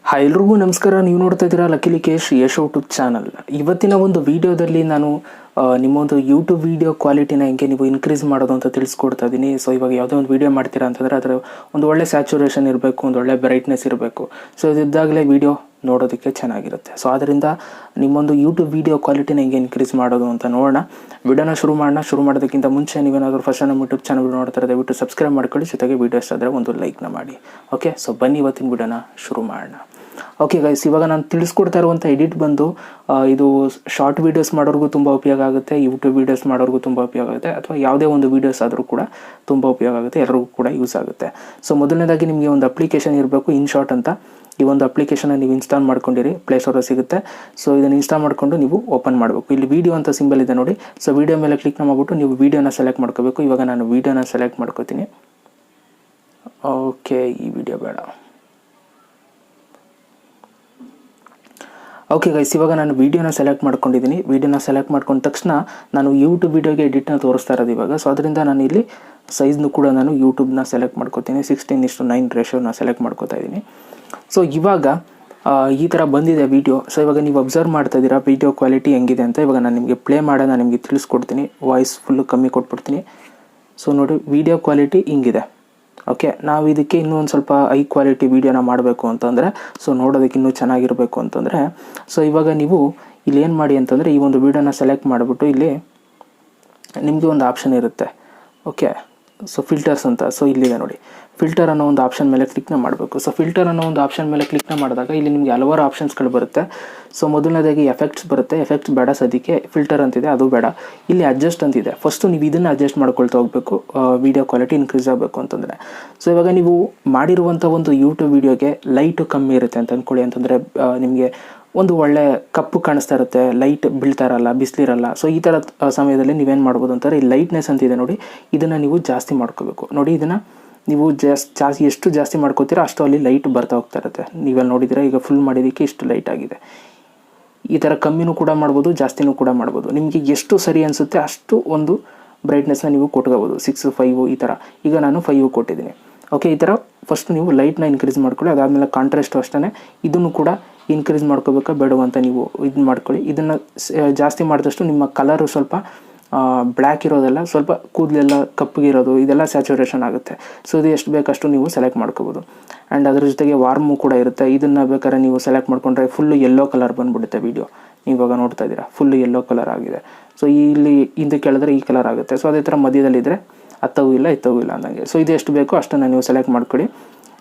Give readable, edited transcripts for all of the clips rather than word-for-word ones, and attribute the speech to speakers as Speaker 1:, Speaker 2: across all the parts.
Speaker 1: Hi ಎಲ್ರಿಗೂ ನಮಸ್ಕಾರ. ನೀವು ನೋಡ್ತಾ ಇದ್ದೀರಾ ಲಕಿಲಿ ಕೇಶ್ ಯಶ್ ಯೂಟ್ಯೂಬ್ ಚಾನಲ್. ಇವತ್ತಿನ ಒಂದು ವಿಡಿಯೋದಲ್ಲಿ ನಾನು ನಿಮ್ಮೊಂದು ಯೂಟ್ಯೂಬ್ ವಿಡಿಯೋ ಕ್ವಾಲಿಟಿನ ಹೆಂಗೆ ನೀವು ಇನ್ಕ್ರೀಸ್ ಮಾಡೋದು ಅಂತ ತಿಳಿಸ್ಕೊಡ್ತಾ ಇದ್ದೀನಿ. ಸೊ ಇವಾಗ ಯಾವುದೋ ಒಂದು ವಿಡಿಯೋ ಮಾಡ್ತೀರಾ ಅಂತಂದರೆ ಅದರ ಒಂದು ಒಳ್ಳೆ ಸ್ಯಾಚುರೇಷನ್ ಇರಬೇಕು, ಒಂದು ಒಳ್ಳೆ ಬ್ರೈಟ್ನೆಸ್ ಇರಬೇಕು. ಸೊ ಇದಿದ್ದಾಗಲೇ ವಿಡಿಯೋ ನೋಡೋದಕ್ಕೆ ಚೆನ್ನಾಗಿರುತ್ತೆ. ಸೊ ಆದ್ದರಿಂದ ನಿಮ್ಮೊಂದು ಯೂಟ್ಯೂಬ್ ವಿಡಿಯೋ ಕ್ವಾಲಿಟಿನ ಹೆಂಗೆ ಇನ್ಕ್ರೀಸ್ ಮಾಡೋದು ಅಂತ ನೋಡೋಣ. ವಿಡಿಯೋನ ಶುರು ಮಾಡೋದಕ್ಕಿಂತ ಮುಂಚೆ ನೀವೇನಾದರೂ ಫಸ್ಟ್ ನಮ್ಮ ಯೂಟ್ಯೂಬ್ ಚಾನಲ್ ನೋಡ್ತಾರೆ ದಯವಿಟ್ಟು ಸಬ್ಸ್ಕ್ರೈಬ್ ಮಾಡ್ಕೊಳ್ಳಿ, ಜೊತೆಗೆ ವಿಡಿಯೋ ಇಷ್ಟ ಆದರೆ ಒಂದು ಲೈಕ್ನ ಮಾಡಿ. ಓಕೆ, ಸೊ ಬನ್ನಿ ಇವತ್ತಿನ ವಿಡಿಯೋನ ಶುರು ಮಾಡೋಣ. ಓಕೆ ಗೈಸ್, ಇವಾಗ ನಾನು ತಿಳಿಸ್ಕೊಡ್ತಾ ಇರುವಂಥ ಎಡಿಟ್ ಬಂದು ಇದು ಶಾರ್ಟ್ ವೀಡಿಯೋಸ್ ಮಾಡೋರಿಗೂ ತುಂಬ ಉಪಯೋಗ ಆಗುತ್ತೆ, ಯೂಟ್ಯೂಬ್ ವೀಡಿಯೋಸ್ ಮಾಡೋರಿಗೂ ತುಂಬ ಉಪಯೋಗ ಆಗುತ್ತೆ, ಅಥವಾ ಯಾವುದೇ ಒಂದು ವೀಡಿಯೋಸ್ ಆದರೂ ಕೂಡ ತುಂಬ ಉಪಯೋಗ ಆಗುತ್ತೆ, ಎಲ್ಲರಿಗೂ ಕೂಡ ಯೂಸ್ ಆಗುತ್ತೆ. ಸೊ ಮೊದಲನೇದಾಗಿ ನಿಮಗೆ ಒಂದು ಅಪ್ಲಿಕೇಶನ್ ಇರಬೇಕು, ಇನ್ಶಾರ್ಟ್ ಅಂತ. ಈ ಒಂದು ಅಪ್ಲಿಕೇಶನ್ನ ನೀವು ಇನ್ಸ್ಟಾಲ್ ಮಾಡ್ಕೊಂಡಿರಿ, ಪ್ಲೇಸ್ಟೋರಲ್ಲಿ ಸಿಗುತ್ತೆ. ಸೊ ಇದನ್ನು ಇನ್ಸ್ಟಾಲ್ ಮಾಡಿಕೊಂಡು ನೀವು ಓಪನ್ ಮಾಡಬೇಕು. ಇಲ್ಲಿ ವಿಡಿಯೋ ಅಂತ ಸಿಂಬಲ್ ಇದೆ ನೋಡಿ. ಸೊ ವಿಡಿಯೋ ಮೇಲೆ ಕ್ಲಿಕ್ ಮಾಡಿಬಿಟ್ಟು ನೀವು ವಿಡಿಯೋನ ಸೆಲೆಕ್ಟ್ ಮಾಡ್ಕೋಬೇಕು. ಇವಾಗ ನಾನು ವಿಡಿಯೋನ ಸೆಲೆಕ್ಟ್ ಮಾಡ್ಕೋತೀನಿ. ಓಕೆ, ಈ ವಿಡಿಯೋ ಬೇಡ. ಓಕೆ ಗೈಸ್, ಇವಾಗ ನಾನು ವೀಡಿಯೋನ ಸೆಲೆಕ್ಟ್ ಮಾಡ್ಕೊಂಡಿದ್ದೀನಿ. ವೀಡಿಯೋನ ಸೆಲೆಕ್ಟ್ ಮಾಡ್ಕೊಂಡ ತಕ್ಷಣ ನಾನು ಯೂಟ್ಯೂಬ್ ವೀಡಿಯೋಗೆ ಎಡಿಟ್ನ ತೋರಿಸ್ತಾ ಇರೋದು ಇವಾಗ. ಸೊ ಅದರಿಂದ ನಾನು ಇಲ್ಲಿ ಸೈಜ್ನು ಕೂಡ ನಾನು ಯೂಟ್ಯೂಬ್ನ ಸೆಲೆಕ್ಟ್ ಮಾಡ್ಕೋತೀನಿ. 16:9 ರೇಷೋನ ಸೆಲೆಕ್ಟ್ ಮಾಡ್ಕೋತಾ ಇದ್ದೀನಿ. ಸೊ ಇವಾಗ ಈ ಥರ ಬಂದಿದೆ ವೀಡಿಯೋ. ಸೊ ಇವಾಗ ನೀವು ಅಬ್ಸರ್ವ್ ಮಾಡ್ತಾ ಇದ್ದೀರಾ ವೀಡಿಯೋ ಕ್ವಾಲಿಟಿ ಹೆಂಗಿದೆ ಅಂತ. ಇವಾಗ ನಾನು ನಿಮಗೆ ಪ್ಲೇ ಮಾಡೋಣ, ನಿಮಗೆ ತಿಳಿಸ್ಕೊಡ್ತೀನಿ. ವಾಯ್ಸ್ ಫುಲ್ಲು ಕಮ್ಮಿ ಕೊಟ್ಬಿಡ್ತೀನಿ. ಸೊ ನೋಡಿ, ವೀಡಿಯೋ ಕ್ವಾಲಿಟಿ ಹಿಂಗಿದೆ. ಓಕೆ, ನಾವು ಇದಕ್ಕೆ ಇನ್ನೂ ಒಂದು ಸ್ವಲ್ಪ ಹೈ ಕ್ವಾಲಿಟಿ ವೀಡಿಯೋನ ಮಾಡಬೇಕು ಅಂತಂದರೆ, ಸೊ ನೋಡೋದಕ್ಕೆ ಇನ್ನೂ ಚೆನ್ನಾಗಿರಬೇಕು ಅಂತಂದರೆ, ಸೊ ಇವಾಗ ನೀವು ಇಲ್ಲಿ ಏನು ಮಾಡಿ ಅಂತಂದರೆ, ಈ ಒಂದು ವೀಡಿಯೋನ ಸೆಲೆಕ್ಟ್ ಮಾಡಿಬಿಟ್ಟು ಇಲ್ಲಿ ನಿಮಗೆ ಒಂದು ಆಪ್ಷನ್ ಇರುತ್ತೆ. ಓಕೆ, ಸೊ ಫಿಲ್ಟರ್ಸ್ ಅಂತ. ಸೊ ಇಲ್ಲಿದೆ ನೋಡಿ, ಫಿಲ್ಟರ್ ಅನ್ನೋ ಒಂದು ಆಪ್ಷನ್ ಮೇಲೆ ಕ್ಲಿಕ್ನ ಮಾಡಬೇಕು. ಸೊ ಫಿಲ್ಟರ್ ಅನ್ನೋ ಒಂದು ಆಪ್ಷನ್ ಮೇಲೆ ಕ್ಲಿಕ್ನ ಮಾಡಿದಾಗ ಇಲ್ಲಿ ನಿಮಗೆ ಹಲವಾರು ಆಪ್ಷನ್ಸ್ಗಳು ಬರುತ್ತೆ. ಸೊ ಮೊದಲನೇದಾಗಿ ಎಫೆಕ್ಟ್ಸ್ ಬರುತ್ತೆ. ಎಫೆಕ್ಟ್ಸ್ ಬೇಡ ಸದ್ಯಕ್ಕೆ, ಫಿಲ್ಟರ್ ಅಂತಿದೆ, ಅದು ಬೇಡ. ಇಲ್ಲಿ ಅಡ್ಜಸ್ಟ್ ಅಂತಿದೆ. ಫಸ್ಟು ನೀವು ಇದನ್ನು ಅಡ್ಜಸ್ಟ್ ಮಾಡ್ಕೊಳ್ತಾ ಹೋಗಬೇಕು ವೀಡಿಯೋ ಕ್ವಾಲಿಟಿ ಇನ್ಕ್ರೀಸ್ ಆಗಬೇಕು ಅಂತಂದರೆ. ಸೊ ಇವಾಗ ನೀವು ಮಾಡಿರುವಂಥ ಒಂದು ಯೂಟ್ಯೂಬ್ ವೀಡಿಯೋಗೆ ಲೈಟು ಕಮ್ಮಿ ಇರುತ್ತೆ ಅಂತ ಅಂದ್ಕೊಳ್ಳಿ. ಅಂತಂದರೆ ನಿಮಗೆ ಒಂದು ಒಳ್ಳೆ ಕಪ್ಪು ಕಾಣಿಸ್ತಾ ಇರುತ್ತೆ, ಲೈಟ್ ಬೀಳ್ತಾ ಇರಲ್ಲ, ಬಿಸಿಲಿರಲ್ಲ. ಸೊ ಈ ಥರ ಸಮಯದಲ್ಲಿ ನೀವೇನು ಮಾಡ್ಬೋದು ಅಂತಾರೆ, ಈ ಲೈಟ್ನೆಸ್ ಅಂತಿದೆ ನೋಡಿ, ಇದನ್ನು ನೀವು ಜಾಸ್ತಿ ಮಾಡ್ಕೋಬೇಕು. ನೋಡಿ, ಇದನ್ನು ನೀವು ಎಷ್ಟು ಜಾಸ್ತಿ ಮಾಡ್ಕೋತೀರೋ ಅಷ್ಟು ಅಲ್ಲಿ ಲೈಟ್ ಬರ್ತಾ ಹೋಗ್ತಾ ಇರುತ್ತೆ. ನೀವೆಲ್ಲ ನೋಡಿದ್ದೀರಾ, ಈಗ ಫುಲ್ ಮಾಡಿದ್ದಕ್ಕೆ ಇಷ್ಟು ಲೈಟ್ ಆಗಿದೆ. ಈ ಥರ ಕಮ್ಮಿನೂ ಕೂಡ ಮಾಡ್ಬೋದು, ಜಾಸ್ತಿನೂ ಕೂಡ ಮಾಡ್ಬೋದು. ನಿಮಗೆ ಎಷ್ಟು ಸರಿ ಅನಿಸುತ್ತೆ ಅಷ್ಟು ಒಂದು ಬ್ರೈಟ್ನೆಸ್ನ ನೀವು ಕೊಟ್ಕೋಬೋದು. 6, 5 ಈ ಥರ. ಈಗ ನಾನು 5 ಕೊಟ್ಟಿದ್ದೀನಿ. ಓಕೆ, ಈ ಥರ ಫಸ್ಟ್ ನೀವು ಲೈಟ್ನ ಇನ್ಕ್ರೀಸ್ ಮಾಡ್ಕೊಳ್ಳಿ. ಅದಾದಮೇಲೆ ಕಾಂಟ್ರಾಸ್ಟು ಅಷ್ಟೇ, ಇದನ್ನು ಕೂಡ ಇನ್ಕ್ರೀಸ್ ಮಾಡ್ಕೋಬೇಕಾ ಬೇಡವ ಅಂತ ನೀವು ಇದು ಮಾಡ್ಕೊಳ್ಳಿ. ಇದನ್ನು ಜಾಸ್ತಿ ಮಾಡಿದಷ್ಟು ನಿಮ್ಮ ಕಲರು ಸ್ವಲ್ಪ ಬ್ಲ್ಯಾಕ್ ಇರೋದೆಲ್ಲ, ಸ್ವಲ್ಪ ಕೂದಲೆಲ್ಲ ಕಪ್ಪಗಿರೋದು, ಇದೆಲ್ಲ ಸ್ಯಾಚುರೇಷನ್ ಆಗುತ್ತೆ. ಸೊ ಇದು ಎಷ್ಟು ಬೇಕಷ್ಟು ನೀವು ಸೆಲೆಕ್ಟ್ ಮಾಡ್ಕೋಬೋದು. ಆ್ಯಂಡ್ ಅದ್ರ ಜೊತೆಗೆ ವಾರ್ಮು ಕೂಡ ಇರುತ್ತೆ. ಇದನ್ನು ಬೇಕಾದ್ರೆ ನೀವು ಸೆಲೆಕ್ಟ್ ಮಾಡ್ಕೊಂಡ್ರೆ ಫುಲ್ಲು ಯೆಲ್ಲೋ ಕಲರ್ ಬಂದುಬಿಡುತ್ತೆ ವೀಡಿಯೋ. ನೀವಾಗ ನೋಡ್ತಾ ಇದ್ದೀರಾ, ಫುಲ್ಲು ಯೆಲ್ಲೋ ಕಲರ್ ಆಗಿದೆ. ಸೊ ಇಲ್ಲಿ ಹಿಂದಕ್ಕೆ ಕೇಳಿದ್ರೆ ಈ ಕಲರ್ ಆಗುತ್ತೆ. ಸೊ ಅದೇ ಥರ ಮಧ್ಯದಲ್ಲಿದ್ದರೆ ಅತ್ತವೂ ಇಲ್ಲ ಇತ್ತವೂ ಇಲ್ಲ ಅಂದಂಗೆ. ಸೊ ಇದು ಎಷ್ಟು ಬೇಕೋ ಅಷ್ಟನ್ನು ನೀವು ಸೆಲೆಕ್ಟ್ ಮಾಡ್ಕೊಳ್ಳಿ.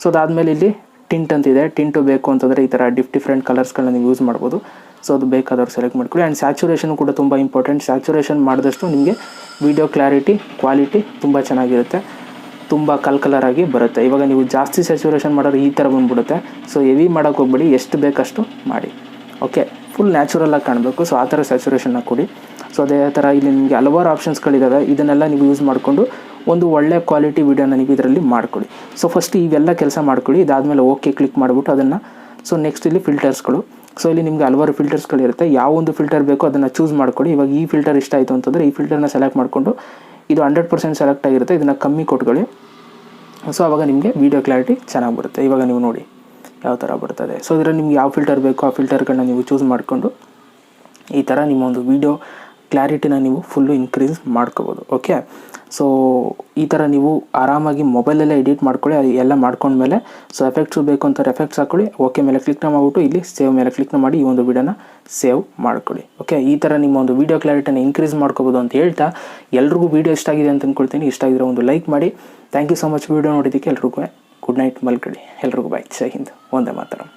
Speaker 1: ಸೊ ಅದಾದಮೇಲೆ ಇಲ್ಲಿ ಟಿಂಟ್ ಅಂತಿದೆ. ಟಿಂಟು ಬೇಕು ಅಂತಂದರೆ ಈ ಥರ ಡಿಫ್ರೆಂಟ್ ಕಲರ್ಸ್ಗಳನ್ನ ನೀವು ಯೂಸ್ ಮಾಡ್ಬೋದು. ಸೊ ಅದು ಬೇಕಾದವ್ರು ಸೆಲೆಕ್ಟ್ ಮಾಡ್ಕೊಳ್ಳಿ. ಆ್ಯಂಡ್ ಸ್ಯಾಚುರೇಷನ್ ಕೂಡ ತುಂಬ ಇಂಪಾರ್ಟೆಂಟ್. ಸ್ಯಾಚುರೇಷನ್ ಮಾಡಿದಷ್ಟು ನಿಮಗೆ ವೀಡಿಯೋ ಕ್ವಾಲಿಟಿ ತುಂಬ ಚೆನ್ನಾಗಿರುತ್ತೆ, ತುಂಬ ಕಲರ್ ಆಗಿ ಬರುತ್ತೆ. ಇವಾಗ ನೀವು ಜಾಸ್ತಿ ಸ್ಯಾಚುರೇಷನ್ ಮಾಡೋರು ಈ ಥರ ಬಂದುಬಿಡುತ್ತೆ. ಸೊ ಹೆವಿ ಮಾಡೋಕ್ಕೆ ಹೋಗ್ಬೇಡಿ, ಎಷ್ಟು ಬೇಕಷ್ಟು ಮಾಡಿ. ಓಕೆ, ಫುಲ್ ನ್ಯಾಚುರಲಾಗಿ ಕಾಣಬೇಕು. ಸೊ ಆ ಥರ ಸ್ಯಾಚುರೇಷನ್ನ ಕೊಡಿ. ಸೊ ಅದೇ ಥರ ಇಲ್ಲಿ ನಿಮಗೆ ಹಲವಾರು ಆಪ್ಷನ್ಸ್ಗಳಿದ್ದಾವೆ. ಇದನ್ನೆಲ್ಲ ನೀವು ಯೂಸ್ ಮಾಡಿಕೊಂಡು ಒಂದು ಒಳ್ಳೆ ಕ್ವಾಲಿಟಿ ವೀಡಿಯೋನ ನೀವು ಇದರಲ್ಲಿ ಮಾಡ್ಕೊಳ್ಳಿ. ಸೊ ಫಸ್ಟ್ ಇವೆಲ್ಲ ಕೆಲಸ ಮಾಡ್ಕೊಳ್ಳಿ. ಇದಾದಮೇಲೆ ಓಕೆ ಕ್ಲಿಕ್ ಮಾಡಿಬಿಟ್ಟು ಅದನ್ನು, ಸೊ ನೆಕ್ಸ್ಟ್ ಇಲ್ಲಿ ಫಿಲ್ಟರ್ಸ್ಗಳು. ಸೊ ಇಲ್ಲಿ ನಿಮಗೆ ಹಲವಾರು ಫಿಲ್ಟರ್ಸ್ಗಳಿರುತ್ತೆ. ಯಾವ ಒಂದು ಫಿಲ್ಟರ್ ಬೇಕೋ ಅದನ್ನು ಚೂಸ್ ಮಾಡ್ಕೊಳ್ಳಿ. ಇವಾಗ ಈ ಫಿಲ್ಟರ್ ಇಷ್ಟ ಆಯಿತು ಅಂತಂದರೆ ಈ ಫಿಲ್ಟರ್ನ ಸೆಲೆಕ್ಟ್ ಮಾಡಿಕೊಂಡು, ಇದು 100% ಸೆಲೆಕ್ಟ್ ಆಗಿರುತ್ತೆ, ಇದನ್ನು ಕಮ್ಮಿ ಕೊಟ್ಕೊಳ್ಳಿ. ಸೊ ಆವಾಗ ನಿಮಗೆ ವೀಡಿಯೋ ಕ್ಲಾರಿಟಿ ಚೆನ್ನಾಗಿ ಬರುತ್ತೆ. ಇವಾಗ ನೀವು ನೋಡಿ ಯಾವ ಥರ ಬರ್ತದೆ. ಸೊ ಇದರಲ್ಲಿ ನಿಮ್ಗೆ ಯಾವ ಫಿಲ್ಟರ್ ಬೇಕೋ ಆ ಫಿಲ್ಟರ್ಗಳನ್ನ ನೀವು ಚೂಸ್ ಮಾಡಿಕೊಂಡು ಈ ಥರ ನಿಮ್ಮ ಒಂದು ವೀಡಿಯೋ ಕ್ಲಾರಿಟಿನ ನೀವು ಫುಲ್ಲು ಇನ್ಕ್ರೀಸ್ ಮಾಡ್ಕೋಬೋದು. ಓಕೆ, ಸೊ ಈ ಥರ ನೀವು ಆರಾಮಾಗಿ ಮೊಬೈಲಲ್ಲೇ ಎಡಿಟ್ ಮಾಡ್ಕೊಳ್ಳಿ. ಅದು ಎಲ್ಲ ಮಾಡ್ಕೊಂಡ್ಮೇಲೆ ಸೊ ಎಫೆಕ್ಟ್ಸು ಬೇಕು ಅಂತಾರೆ, ಎಫೆಕ್ಟ್ಸ್ ಹಾಕ್ಕೊಳ್ಳಿ. ಓಕೆ ಮೇಲೆ ಕ್ಲಿಕ್ನ ಮಾಡಿಬಿಟ್ಟು ಇಲ್ಲಿ ಸೇವ್ ಮೇಲೆ ಕ್ಲಿಕ್ನ ಮಾಡಿ ಈ ಒಂದು ವೀಡಿಯೋನ ಸೇವ್ ಮಾಡ್ಕೊಳ್ಳಿ. ಓಕೆ, ಈ ಥರ ನಿಮ್ಮ ಒಂದು ವೀಡಿಯೋ ಕ್ಲಾರಿಟಿನ ಇನ್ಕ್ರೀಸ್ ಮಾಡ್ಕೋಬೋದು ಅಂತ ಹೇಳ್ತಾ, ಎಲ್ರಿಗೂ ವೀಡಿಯೋ ಇಷ್ಟ ಆಗಿದೆ ಅಂತ ಅಂದ್ಕೊಳ್ತೀನಿ. ಇಷ್ಟ ಆಗಿರೋ ಒಂದು ಲೈಕ್ ಮಾಡಿ. Thank you so much video ನೋಡಿದ್ದಕ್ಕೆ. ಎಲ್ರಿಗೂ ಗುಡ್ ನೈಟ್, ಮಲ್ಕೊಳ್ಳಿ. ಎಲ್ರಿಗೂ ಬಾಯ್. ಜೈ ಹಿಂದ್, ಒಂದೇ ಮಾತರಂ.